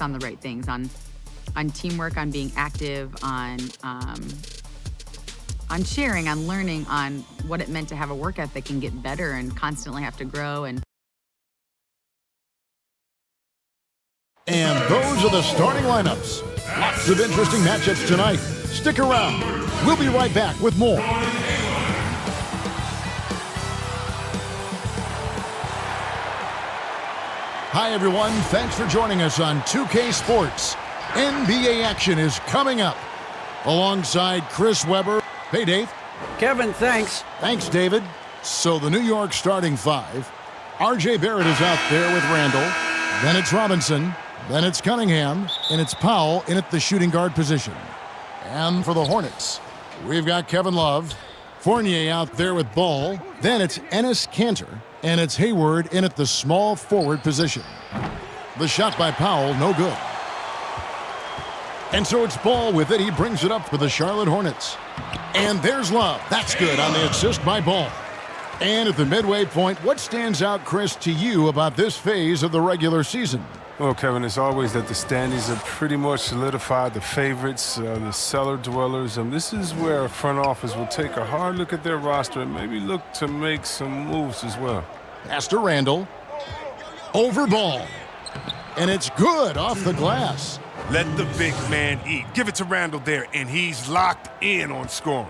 on the right things, on teamwork, on being active, on sharing, on learning, on what it meant to have a work ethic and get better and constantly have to grow. And those are the starting lineups. Lots of interesting matchups tonight. Stick around. We'll be right back with more. Hi, everyone. Thanks for joining us on 2K Sports. NBA action is coming up. Alongside Chris Webber. Hey, Dave. Kevin, thanks. Thanks, David. So the New York starting five. R.J. Barrett is out there with Randall. Then it's Robinson. Then it's Cunningham. And it's Powell in at the shooting guard position. And for the Hornets, we've got Kevin Love. Fournier out there with Ball. Then it's Enes Kanter. And it's Hayward in at the small forward position. The shot by Powell, no good. And so it's Ball with it. He brings it up for the Charlotte Hornets. And there's Love. That's good on the assist by Ball. And at the midway point, what stands out, Chris, to you about this phase of the regular season? Well, Kevin, it's always that the standings are pretty much solidified. The favorites, the cellar dwellers. This is where a front office will take a hard look at their roster and maybe look to make some moves as well. Pass to Randall. Over Ball. And it's good off the glass. Let the big man eat. Give it to Randall there, and he's locked in on scoring.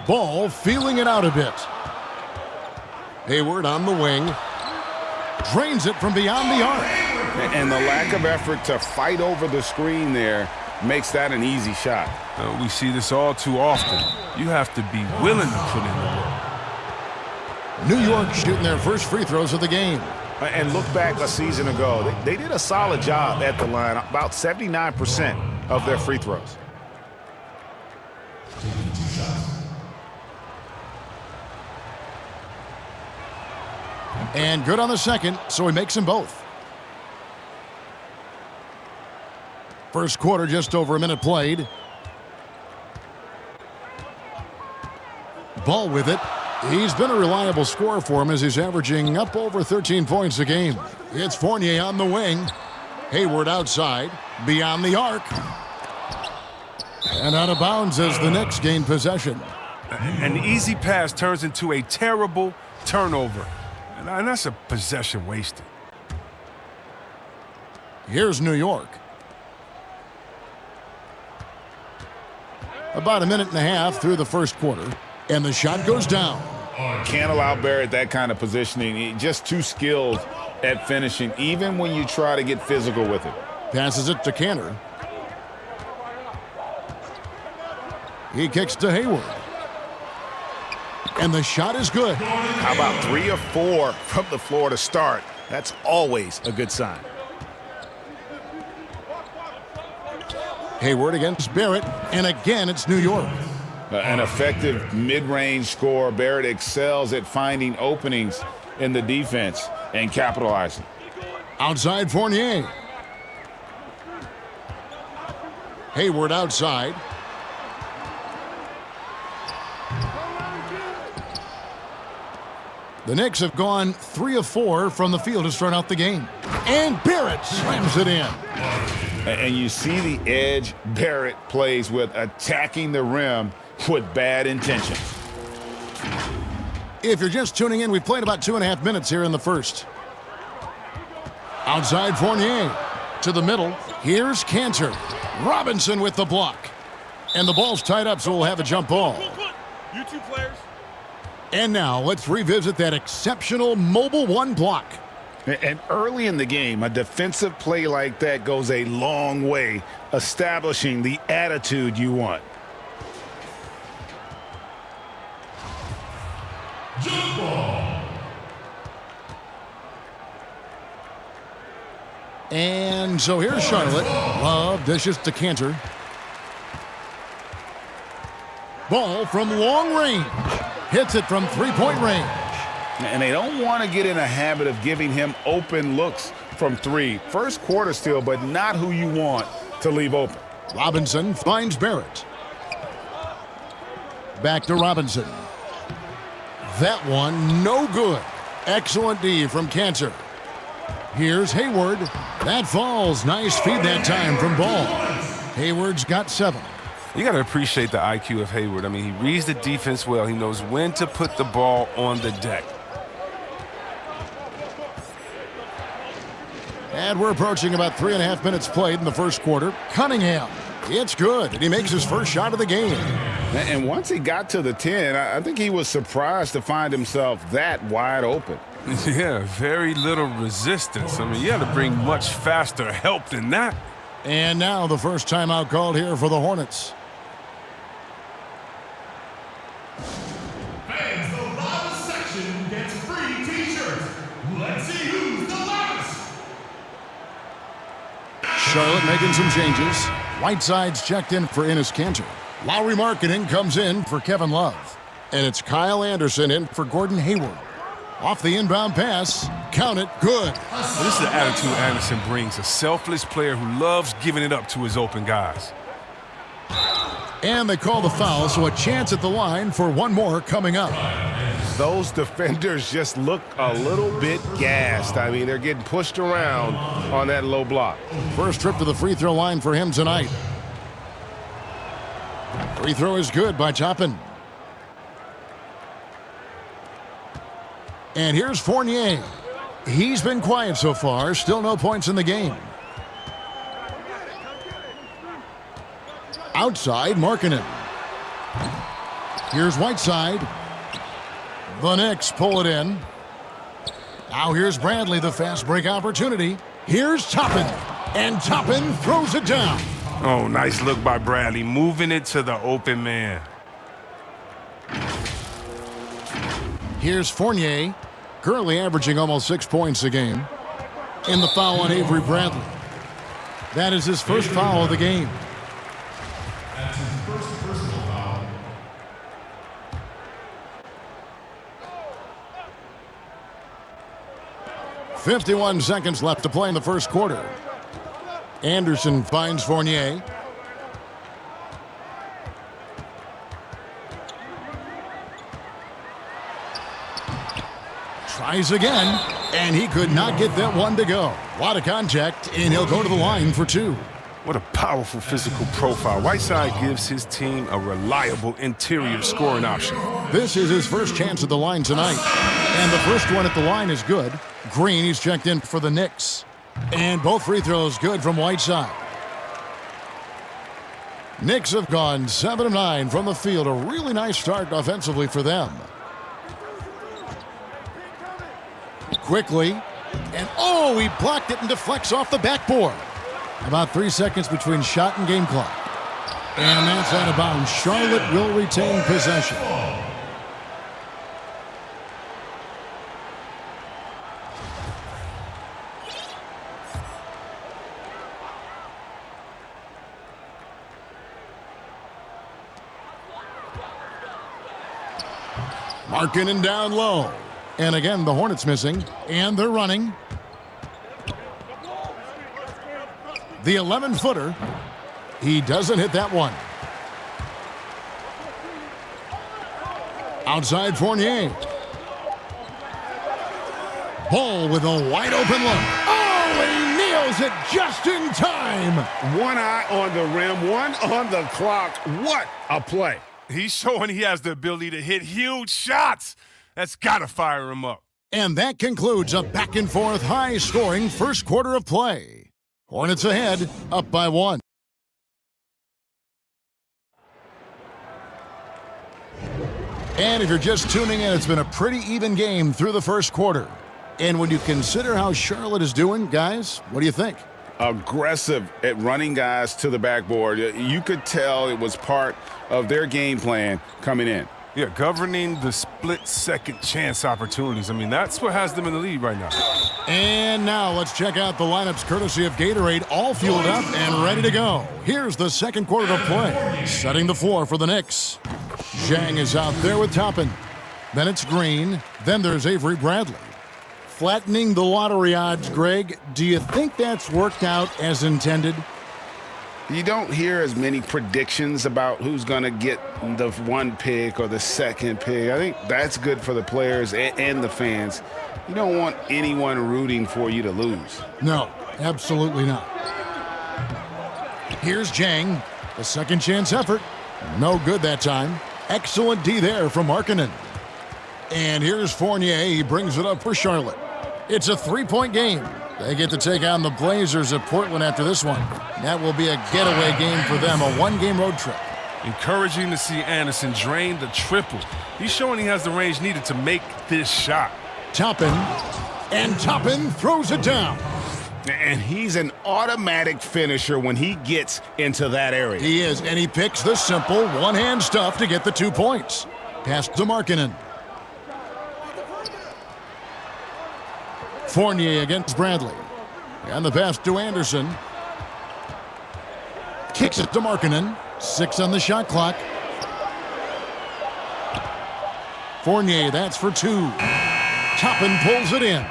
Ball feeling it out a bit. Hayward on the wing. Drains it from beyond the arc. And the lack of effort to fight over the screen there makes that an easy shot. We see this all too often. You have to be willing to put in the work. New York shooting their first free throws of the game. And look back a season ago. They did a solid job at the line, about 79% of their free throws. And good on the second, so he makes them both. First quarter, just over a minute played. Ball with it. He's been a reliable scorer for him as he's averaging up over 13 points a game. It's Fournier on the wing. Hayward outside, beyond the arc. And out of bounds as the Knicks gain possession. An easy pass turns into a terrible turnover. And that's a possession wasted. Here's New York. About a minute and a half through the first quarter. And the shot goes down. Can't allow Barrett that kind of positioning. He's just too skilled at finishing, even when you try to get physical with it. Passes it to Kanter. He kicks to Hayward. And the shot is good. How about 3 of 4 from the floor to start? That's always a good sign. Hayward against Barrett, and again it's New York. An effective mid-range scorer. Barrett excels at finding openings in the defense and capitalizing. Outside Fournier. Hayward outside. The Knicks have gone 3 of 4 from the field to start out the game. And Barrett slams it in. And you see the edge Barrett plays with, attacking the rim with bad intentions. If you're just tuning in, we've played about 2.5 minutes here in the first. Outside Fournier to the middle. Here's Kanter. Robinson with the block. And the ball's tied up, so we'll have a jump ball. You two players. And now let's revisit that exceptional mobile one block. And early in the game, a defensive play like that goes a long way, establishing the attitude you want. Jump ball. And so here's Charlotte. Love dishes to Kanter. Ball from long range. Hits it from three-point range. And they don't want to get in a habit of giving him open looks from 3. First quarter still, but not who you want to leave open. Robinson finds Barrett. Back to Robinson. That one no good. Excellent D from Kanter. Here's Hayward. That falls. Nice feed that time from Ball. Hayward's got 7. You got to appreciate the IQ of Hayward. I mean, he reads the defense well. He knows when to put the ball on the deck. And we're approaching about 3.5 minutes played in the first quarter. Cunningham. It's good, and he makes his first shot of the game. And once he got to the 10, I think he was surprised to find himself that wide open. Yeah, very little resistance. I mean, you got to bring much faster help than that. And now the first timeout called here for the Hornets. Fans, the loudest section gets free t-shirts. Let's see who's the loudest. Charlotte making some changes. Whiteside's checked in for Enes Kanter. Lowry Marketing comes in for Kevin Love. And it's Kyle Anderson in for Gordon Hayward. Off the inbound pass. Count it. Good. Well, this is the attitude Anderson brings. A selfless player who loves giving it up to his open guys. And they call the foul, so a chance at the line for one more coming up. Those defenders just look a little bit gassed. I mean, they're getting pushed around on that low block. First trip to the free throw line for him tonight. Free throw is good by Toppin. And here's Fournier. He's been quiet so far. Still no points in the game. Outside, Markkanen. Here's Whiteside. The Knicks pull it in. Now here's Bradley, the fast break opportunity. Here's Toppin. And Toppin throws it down. Oh, nice look by Bradley, moving it to the open man. Here's Fournier, currently averaging almost 6 points a game. In the foul on Avery Bradley. That is his first foul of the game. That's his first personal foul. .51 seconds left to play in the first quarter. Anderson finds Fournier. Tries again, and he could not get that one to go. A lot of contact, and he'll go to the line for 2. What a powerful physical profile. Whiteside gives his team a reliable interior scoring option. This is his first chance at the line tonight. And the first one at the line is good. Green, he's checked in for the Knicks. And both free throws good from Whiteside. Knicks have gone 7 of 9 from the field. A really nice start offensively for them. Quickly. And oh, he blocked it and deflects off the backboard. About 3 seconds between shot and game clock. And that's out of bounds. Charlotte will retain possession. Markkanen down low. And again, the Hornets missing. And they're running. The 11-footer. He doesn't hit that one. Outside Fournier. Ball with a wide open look. Oh, he nails it just in time. One eye on the rim, one on the clock. What a play. He's showing he has the ability to hit huge shots. That's got to fire him up. And that concludes a back-and-forth, high-scoring first quarter of play. Hornets ahead, up by 1. And if you're just tuning in, it's been a pretty even game through the first quarter. And when you consider how Charlotte is doing, guys, what do you think? Aggressive at running guys to the backboard. You could tell it was part of their game plan coming in. Yeah, governing the split-second chance opportunities. I mean, that's what has them in the lead right now. And now let's check out the lineups courtesy of Gatorade, all fueled up and ready to go. Here's the second quarter of play. Setting the floor for the Knicks. Zhang is out there with Toppin. Then it's Green. Then there's Avery Bradley. Flattening the lottery odds, Greg. Do you think that's worked out as intended? You don't hear as many predictions about who's going to get the one pick or the second pick. I think that's good for the players and the fans. You don't want anyone rooting for you to lose. No, absolutely not. Here's Jang. The second chance effort. No good that time. Excellent D there from Markkanen. And here's Fournier. He brings it up for Charlotte. It's a three-point game. They get to take on the Blazers of Portland after this one. That will be a getaway game for them, a one-game road trip. Encouraging to see Anderson drain the triple. He's showing he has the range needed to make this shot. Toppin, and Toppin throws it down. And he's an automatic finisher when he gets into that area. He is, and he picks the simple one-hand stuff to get the 2 points. Pass to Markkanen. Fournier against Bradley. And the pass to Anderson. Kicks it to Markkanen. 6 on the shot clock. Fournier, that's for 2. Toppin pulls it in.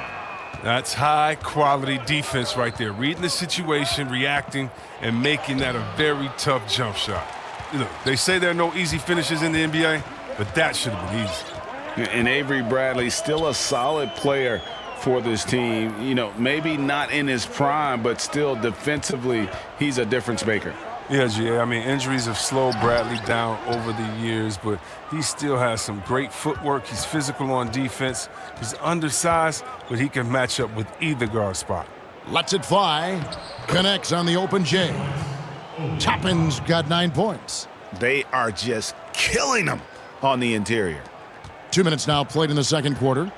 That's high-quality defense right there. Reading the situation, reacting, and making that a very tough jump shot. Look, they say there are no easy finishes in the NBA, but that should have been easy. And Avery Bradley's still a solid player for this team. You know, maybe not in his prime, but still defensively, he's a difference maker. Yeah, GA. I mean, injuries have slowed Bradley down over the years, but he still has some great footwork. He's physical on defense. He's undersized, but he can match up with either guard spot. Lets it fly. Connects on the open J. Toppin's got 9 points. They are just killing them on the interior. 2 minutes now played in the second quarter.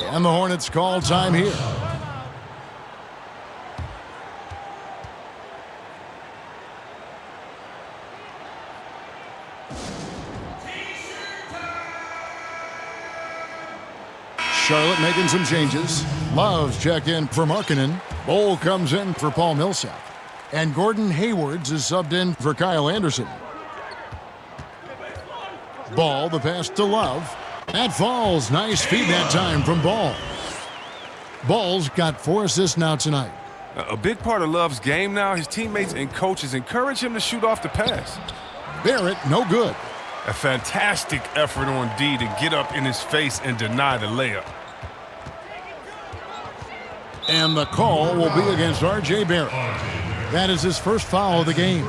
And the Hornets call time here. Charlotte making some changes. Love's checked in for Markkanen. Bol comes in for Paul Millsap. And Gordon Hayward's is subbed in for Kyle Anderson. Ball, the pass to Love. That falls. Nice feed that time from Ball. Ball's got 4 assists now tonight. A big part of Love's game now, his teammates and coaches encourage him to shoot off the pass. Barrett, no good. A fantastic effort on D to get up in his face and deny the layup. And the call will be against R.J. Barrett. That is his first foul of the game.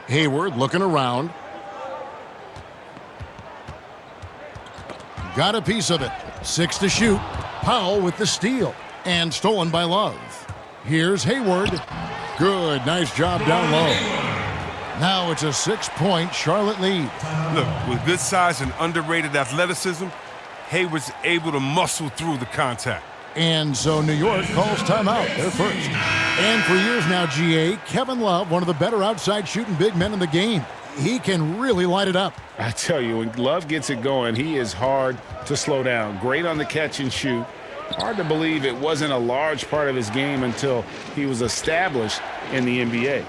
Hayward looking around. Got a piece of it. 6 to shoot. Powell with the steal. And stolen by Love. Here's Hayward. Good. Nice job down low. Now it's a 6-point Charlotte lead. Look, with good size and underrated athleticism, Hayward's able to muscle through the contact. And so New York calls timeout. They're first. And for years now, GA, Kevin Love, one of the better outside shooting big men in the game. He can really light it up. I tell you, when Love gets it going, he is hard to slow down. Great on the catch and shoot. Hard to believe it wasn't a large part of his game until he was established in the NBA.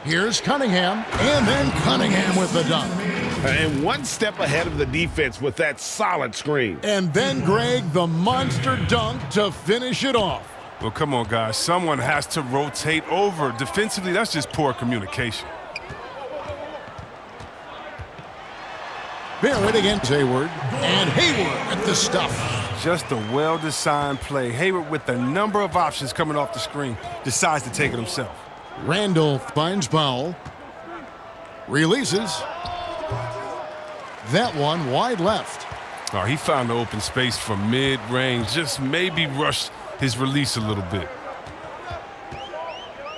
Here's Cunningham, and then Cunningham with the dunk. And one step ahead of the defense with that solid screen. And then Greg, the monster dunk to finish it off. Well, come on, guys. Someone has to rotate over. Defensively, that's just poor communication. Barrett against Hayward, and Hayward at the stuff. Just a well-designed play. Hayward, with a number of options coming off the screen, decides to take it himself. Randall finds Powell. Releases. That one wide left. Oh, he found the open space from mid-range. Just maybe rushed his release a little bit.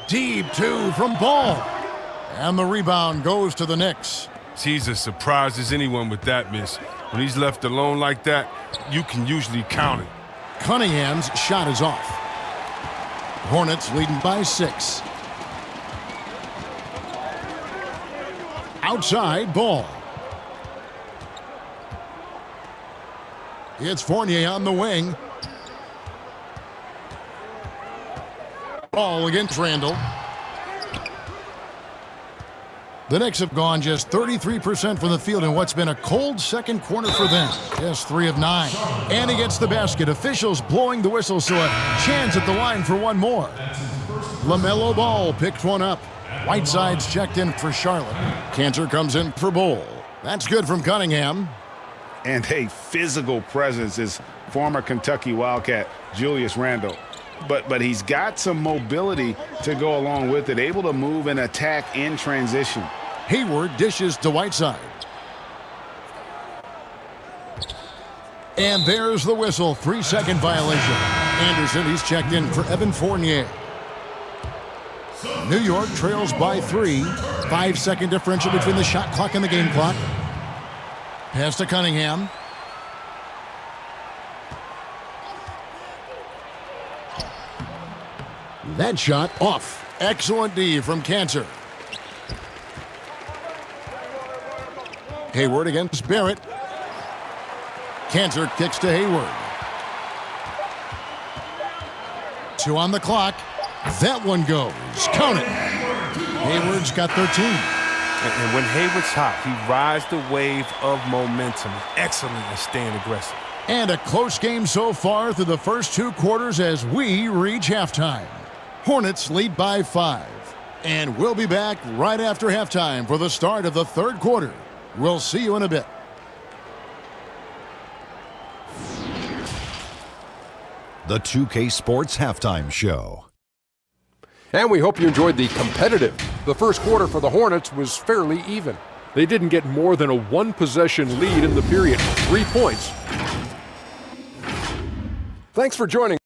Deep 2 from Ball. And the rebound goes to the Knicks. He's as surprised as anyone with that miss. When he's left alone like that, you can usually count it. Cunningham's shot is off. Hornets leading by 6. Outside, Ball. It's Fournier on the wing. Ball against Randall. The Knicks have gone just 33% from the field in what's been a cold second quarter for them. Just 3 of 9. And he gets the basket. Officials blowing the whistle, so a chance at the line for one more. LaMelo Ball picked one up. Whiteside's checked in for Charlotte. Cantor comes in for Bol. That's good from Cunningham. And a physical presence is former Kentucky Wildcat Julius Randle. But he's got some mobility to go along with it, able to move and attack in transition. Hayward dishes to Whiteside. And there's the whistle, 3-second violation. Anderson, he's checked in for Evan Fournier. New York trails by 3. 5-second differential between the shot clock and the game clock. Pass to Cunningham. That shot off. Excellent D from Cantor. Hayward against Barrett. Cantor kicks to Hayward. 2 on the clock. That one goes. Count it. Hayward's got 13. And when Hayward's hot, he rides the wave of momentum. Excellent at staying aggressive. And a close game so far through the first 2 quarters as we reach halftime. Hornets lead by 5. And we'll be back right after halftime for the start of the 3rd quarter. We'll see you in a bit. The 2K Sports Halftime Show. And we hope you enjoyed the competitive. The first quarter for the Hornets was fairly even. They didn't get more than a 1-possession lead in the period. 3 points. Thanks for joining.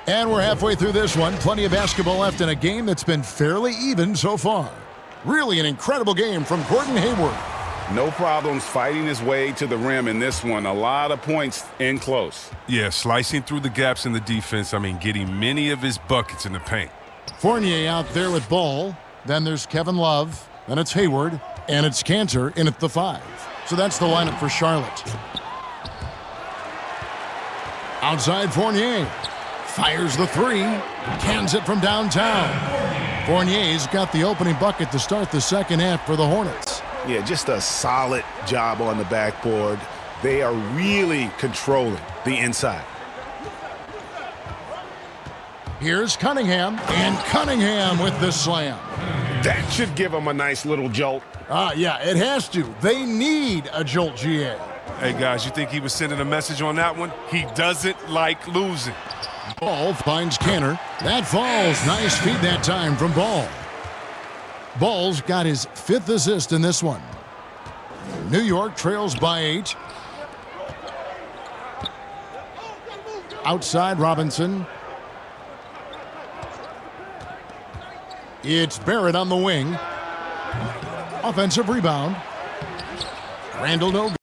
And we're halfway through this one. Plenty of basketball left in a game that's been fairly even so far. Really an incredible game from Gordon Hayward. No problems fighting his way to the rim in this one. A lot of points in close. Yeah, slicing through the gaps in the defense. Getting many of his buckets in the paint. Fournier out there with Ball. Then there's Kevin Love. Then it's Hayward. And it's Cantor in at the 5. So that's the lineup for Charlotte. Outside Fournier. Fires the 3. Cans it from downtown. Fournier's got the opening bucket to start the second half for the Hornets. Yeah, just a solid job on the backboard. They are really controlling the inside. Here's Cunningham, and Cunningham with the slam. That should give them a nice little jolt. Yeah, it has to. They need a jolt, GA. Hey, guys, you think he was sending a message on that one? He doesn't like losing. Ball finds Cantor. That falls. Nice feed that time from Ball. Ball's got his 5th assist in this one. New York trails by 8. Outside Robinson. It's Barrett on the wing. Offensive rebound. Randle no good.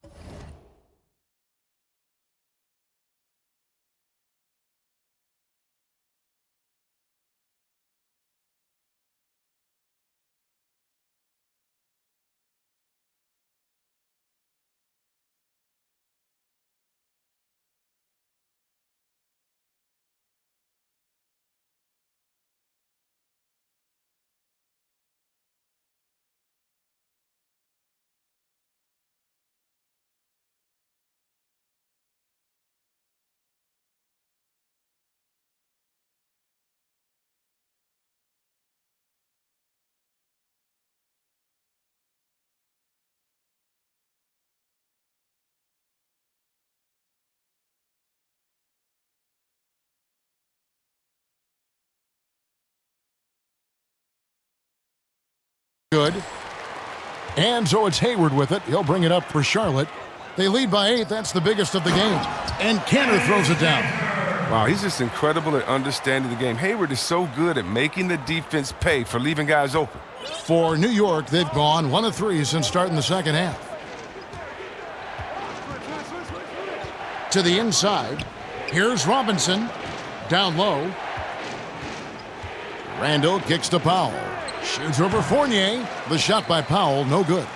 Good. And so it's Hayward with it. He'll bring it up for Charlotte. They lead by 8. That's the biggest of the game. And Cantor throws it down. Wow, he's just incredible at understanding the game. Hayward is so good at making the defense pay for leaving guys open. For New York, they've gone 1 of 3 since starting the second half. To the inside. Here's Robinson. Down low. Randle kicks to Powell. Shoots over Fournier. The shot by Powell, no good.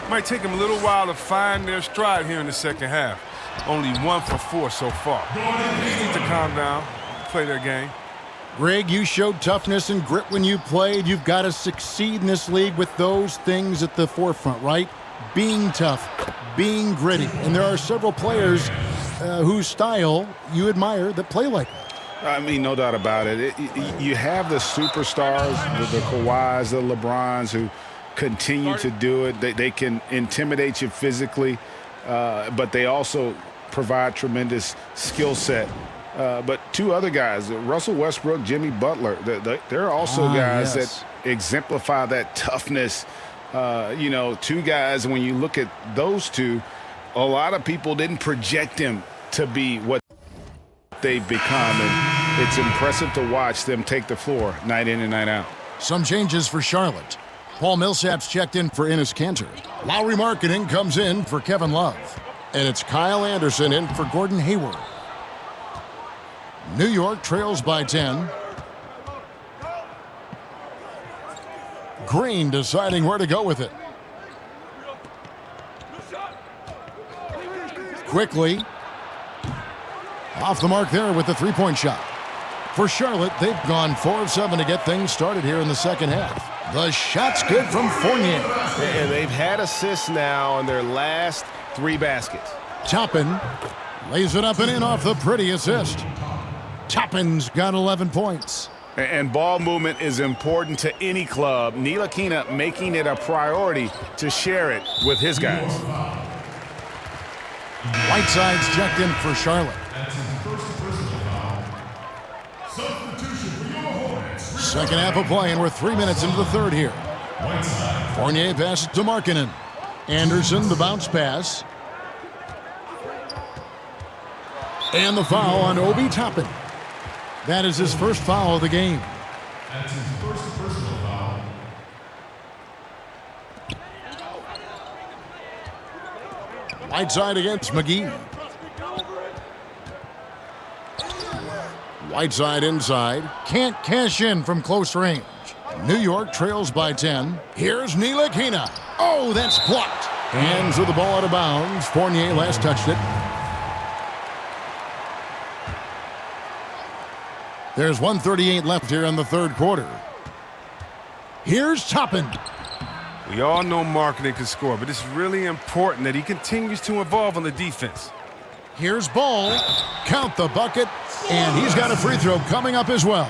Might take him a little while to find their stride here in the second half. Only 1 for 4 so far. They just need to calm down, play their game. Greg, you showed toughness and grit when you played. You've got to succeed in this league with those things at the forefront, right? Being tough, being gritty. And there are several players whose style you admire that play like that. I mean, no doubt about it. You have the superstars, the Kawhis, the LeBrons, who continue to do it. They can intimidate you physically, but they also provide tremendous skill set. But two other guys, Russell Westbrook, Jimmy Butler, they're also guys that exemplify that toughness. Two guys, when you look at those two, a lot of people didn't project them to be what they've become, and it's impressive to watch them take the floor night in and night out. Some changes for Charlotte. Paul Millsap's checked in for Enes Kanter. Lowry Marketing comes in for Kevin Love. And it's Kyle Anderson in for Gordon Hayward. New York trails by 10. Green deciding where to go with it. Quickly. Off the mark there with the three-point shot. For Charlotte, they've gone 4 of 7 to get things started here in the second half. The shot's good from Fournier. And they've had assists now on their last 3 baskets. Toppin lays it up and in off the pretty assist. Toppin's got 11 points. And ball movement is important to any club. Ntilikina making it a priority to share it with his guys. Whiteside's checked in for Charlotte. That's his first personal foul. Substitution for your Hornets. Second half of play, and we're 3 minutes into the third here. Whiteside. Fournier passes to Markkanen. Anderson, the bounce pass. And the foul on Obi Toppin. That is his first foul of the game. That's his first personal foul. Whiteside against McGee. Whiteside inside. Can't cash in from close range. New York trails by 10. Here's Ntilikina. Oh, that's blocked. Hands of the ball out of bounds. Fournier last touched it. There's 1:38 left here in the third quarter. Here's Toppin. We all know Markkanen can score, but it's really important that he continues to evolve on the defense. Here's Ball. Count the bucket. And he's got a free throw coming up as well.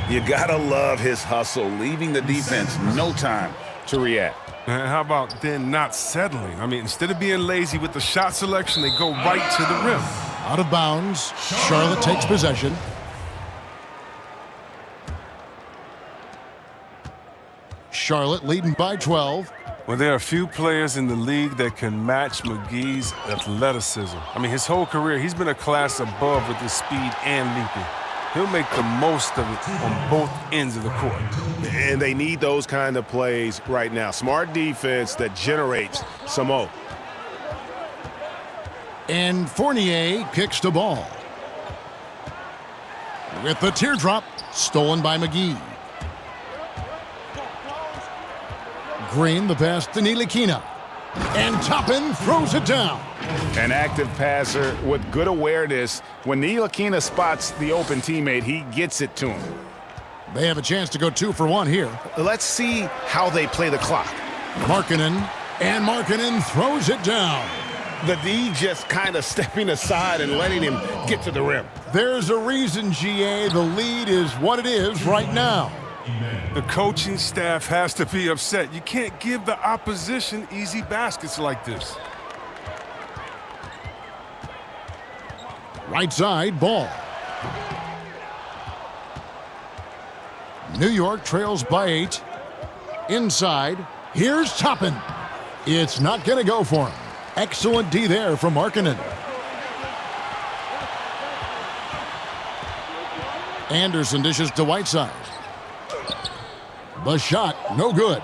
You gotta love his hustle, leaving the defense no time to react. And how about then not settling? I mean, instead of being lazy with the shot selection, they go right to the rim. Out of bounds. Charlotte takes possession. Charlotte leading by 12. Well, there are a few players in the league that can match McGee's athleticism. I mean, his whole career, he's been a class above with his speed and leaping. He'll make the most of it on both ends of the court. And they need those kind of plays right now. Smart defense that generates some O. And Fournier kicks the ball. With the teardrop, stolen by McGee. Green, the pass to Ntilikina. And Toppin throws it down. An active passer with good awareness. When Ntilikina spots the open teammate, he gets it to him. They have a chance to go 2 for 1 here. Let's see how they play the clock. Markkanen, and Markkanen throws it down. The D just kind of stepping aside and letting him get to the rim. There's a reason, GA, the lead is what it is right now. The coaching staff has to be upset. You can't give the opposition easy baskets like this. Right side, Ball. New York trails by 8. Inside, here's Toppin. It's not going to go for him. Excellent D there from Markkanen. Anderson dishes to Whiteside. The shot, no good.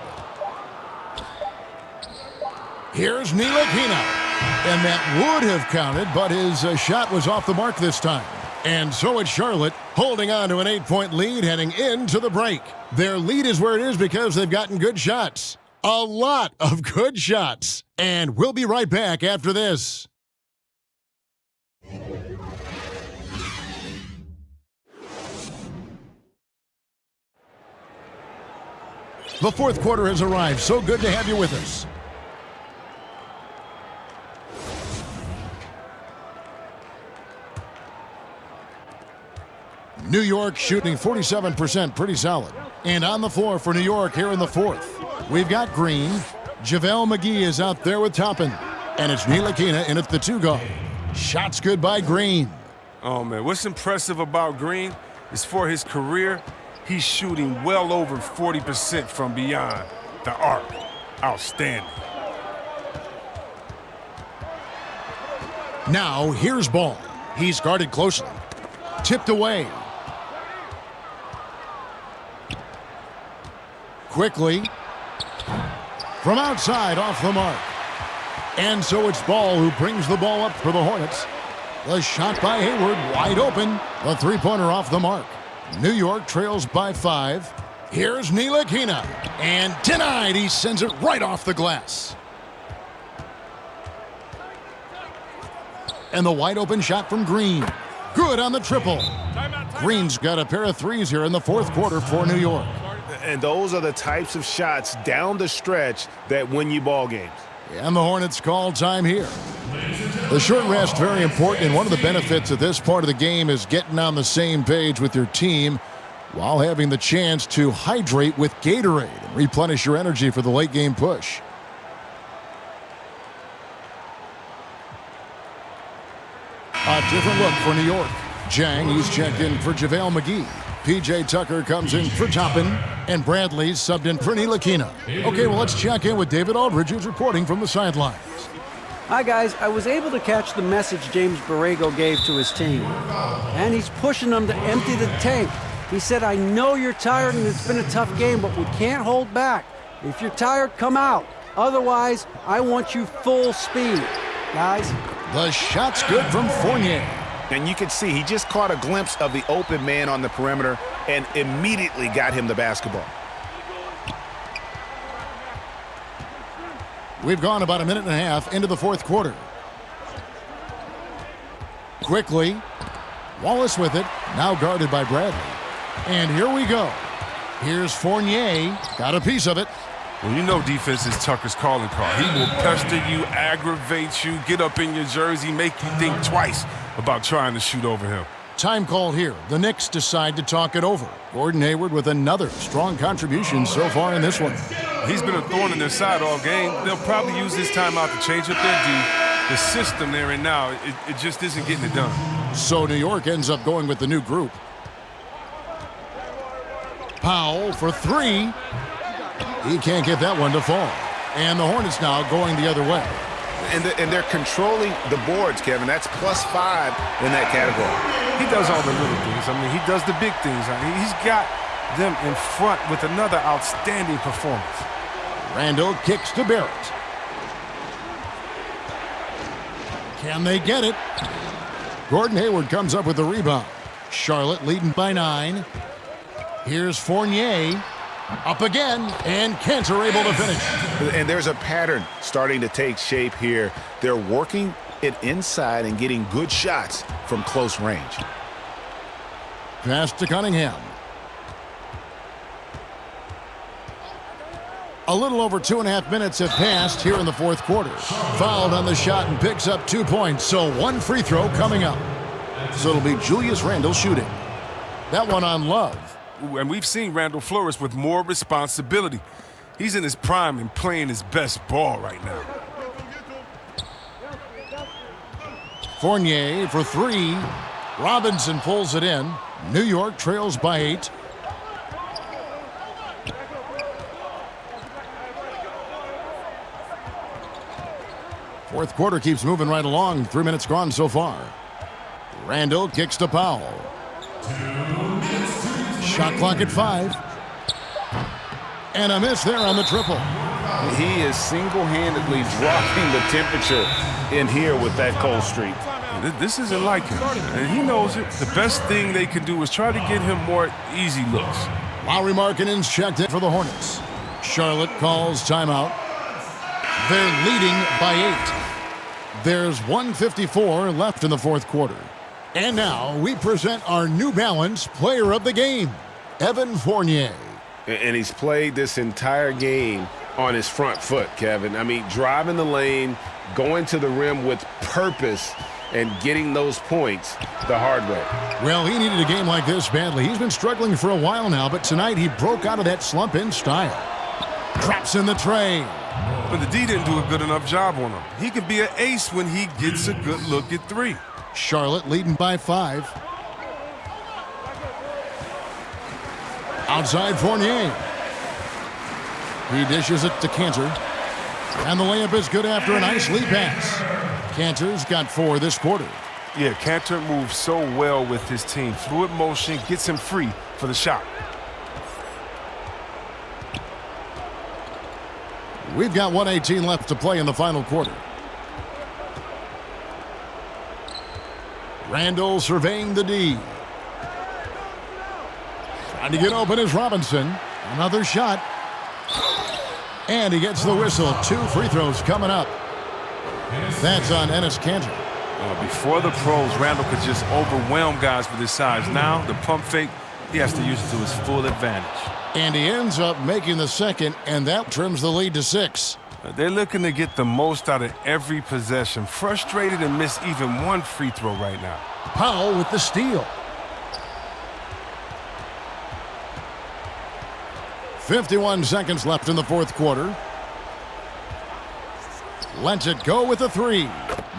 Here's Ntilikina. And that would have counted, but his shot was off the mark this time. And so it's Charlotte holding on to an 8-point lead heading into the break. Their lead is where it is because they've gotten good shots. A lot of good shots. And we'll be right back after this. The fourth quarter has arrived. So good to have you with us. New York shooting 47%, pretty solid. And on the floor for New York here in the fourth, we've got Green. JaVale McGee is out there with Toppin. And it's Ntilikina in at the 2 guard. Shots good by Green. Oh, man, what's impressive about Green is for his career, he's shooting well over 40% from beyond the arc. Outstanding. Now, here's Ball. He's guarded closely. Tipped away. Quickly. From outside, off the mark. And so it's Ball who brings the ball up for the Hornets. The shot by Hayward, wide open. The three-pointer off the mark. New York trails by 5. Here's Ntilikina. And denied. He sends it right off the glass. And the wide open shot from Green. Good on the triple. Green's got a pair of threes here in the fourth quarter for New York. And those are the types of shots down the stretch that win you ball games. And the Hornets call time here. The short rest, very important, and one of the benefits of this part of the game is getting on the same page with your team while having the chance to hydrate with Gatorade and replenish your energy for the late game push. A different look for New York. Jang, he's checked in for JaVale McGee. P.J. Tucker comes in for Toppin, and Bradley's subbed in for Ntilikina. Okay, well, let's check in with David Aldridge, who's reporting from the sidelines. Hi, guys. I was able to catch the message James Borrego gave to his team, and he's pushing them to empty the tank. He said, I know you're tired and it's been a tough game, but we can't hold back. If you're tired, come out. Otherwise, I want you full speed. Guys. The shot's good from Fournier. And you can see he just caught a glimpse of the open man on the perimeter and immediately got him the basketball. We've gone about a minute and a half into the fourth quarter. Quickly, Wallace with it, now guarded by Bradley. And here we go. Here's Fournier, got a piece of it. Well, you know defense is Tucker's calling card. He will pester you, aggravate you, get up in your jersey, make you think twice about trying to shoot over him. Time call here. The Knicks decide to talk it over. Gordon Hayward with another strong contribution so far in this one. He's been a thorn in their side all game. They'll probably use this timeout to change up their D. The system they're in now, it just isn't getting it done. So New York ends up going with the new group. Powell for 3. He can't get that one to fall. And the Hornets now going the other way. And they're controlling the boards, Kevin. That's +5 in that category. He does all the little things. I mean, he does the big things. I mean, he's got them in front with another outstanding performance. Randall kicks to Barrett. Can they get it? Gordon Hayward comes up with the rebound. Charlotte leading by 9. Here's Fournier. Up again, and Cantor able to finish. And there's a pattern starting to take shape here. They're working it inside and getting good shots from close range. Pass to Cunningham. A little over 2.5 minutes have passed here in the fourth quarter. Fouled on the shot and picks up 2 points, so one free throw coming up. So it'll be Julius Randle shooting. That one on Love. And we've seen Randle flourish with more responsibility. He's in his prime and playing his best ball right now. Fournier for 3. Robinson pulls it in. New York trails by 8. Fourth quarter keeps moving right along. 3 minutes gone so far. Randall kicks to Powell. Shot clock at 5. And a miss there on the triple. He is single-handedly dropping the temperature in here with that cold streak. This isn't like him, and he knows it. The best thing they can do is try to get him more easy looks. Lauri Markkanen's checked in for the Hornets. Charlotte calls timeout. They're leading by 8. There's 1:54 left in the fourth quarter. And now we present our New Balance Player of the Game, Evan Fournier. And he's played this entire game on his front foot, Kevin. I mean, driving the lane, going to the rim with purpose, and getting those points the hard way. Well, he needed a game like this badly. He's been struggling for a while now, but tonight he broke out of that slump in style. Traps in the tray. But the D didn't do a good enough job on him. He can be an ace when he gets a good look at three. Charlotte leading by 5. Outside Fournier. He dishes it to Cantor. And the layup is good after a nice lead pass. Cantor's got 4 this quarter. Yeah, Cantor moves so well with his team. Fluid motion gets him free for the shot. We've got 1:18 left to play in the final quarter. Randall surveying the D. Trying to get open is Robinson. Another shot. And he gets the whistle. 2 free throws coming up. That's on Enes Kanter. Before the pros, Randall could just overwhelm guys with his size. Now, the pump fake, he has to use it to his full advantage. And he ends up making the second, and that trims the lead to 6. They're looking to get the most out of every possession. Frustrated and miss even 1 free throw right now. Powell with the steal. 51 seconds left in the fourth quarter. Lets it go with a 3.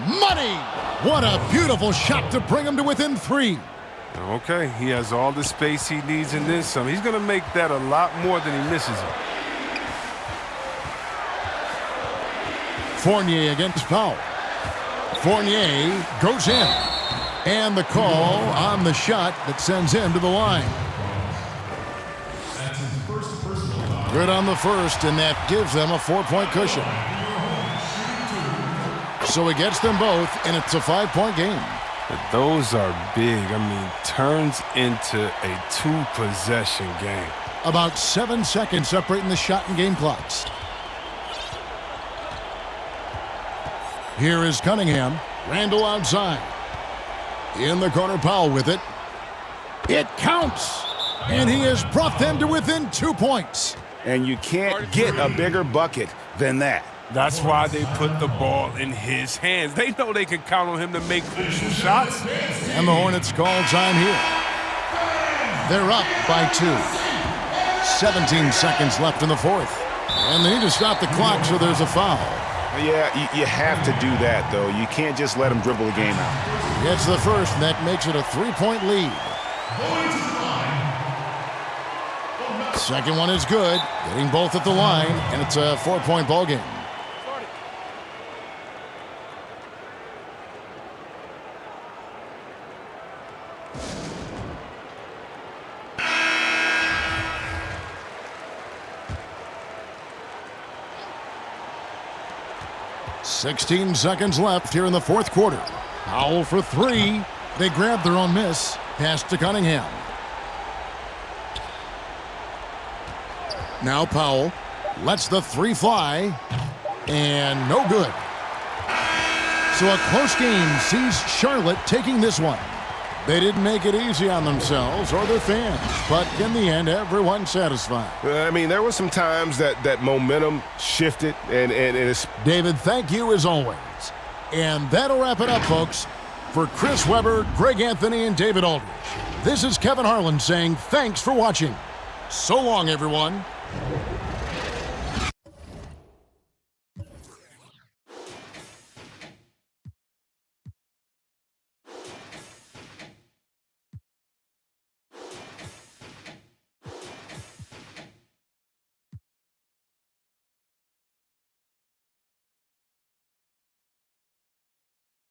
Money! What a beautiful shot to bring him to within 3. Okay, he has all the space he needs in this. He's going to make that a lot more than he misses it. Fournier against Powell. Fournier goes in. And the call on the shot that sends him to the line. Good on the first, and that gives them a 4-point cushion. So he gets them both, and it's a 5-point game. But those are big. I mean, turns into a 2-possession game. About 7 seconds separating the shot and game clocks. Here is Cunningham. Randall outside. In the corner, Powell with it. It counts! And he has brought them to within 2 points. And you can't get a bigger bucket than that. That's why they put the ball in his hands. They know they can count on him to make crucial shots. And the Hornets call time here. They're up by 2. 17 seconds left in the fourth. And they need to stop the clock, so there's a foul. Yeah, you have to do that, though. You can't just let him dribble the game out. Gets the first, and that makes it a 3-point lead. Second one is good. Getting both at the line, and it's a 4-point ball game. .16 seconds left here in the fourth quarter. Powell for 3. They grab their own miss. Pass to Cunningham. Now Powell lets the 3 fly. And no good. So a close game sees Charlotte taking this one. They didn't make it easy on themselves or their fans, but in the end, everyone's satisfied. I mean, there were some times that momentum shifted, and it's... David, thank you as always. And that'll wrap it up, folks. For Chris Webber, Greg Anthony, and David Aldridge, this is Kevin Harlan saying thanks for watching. So long, everyone.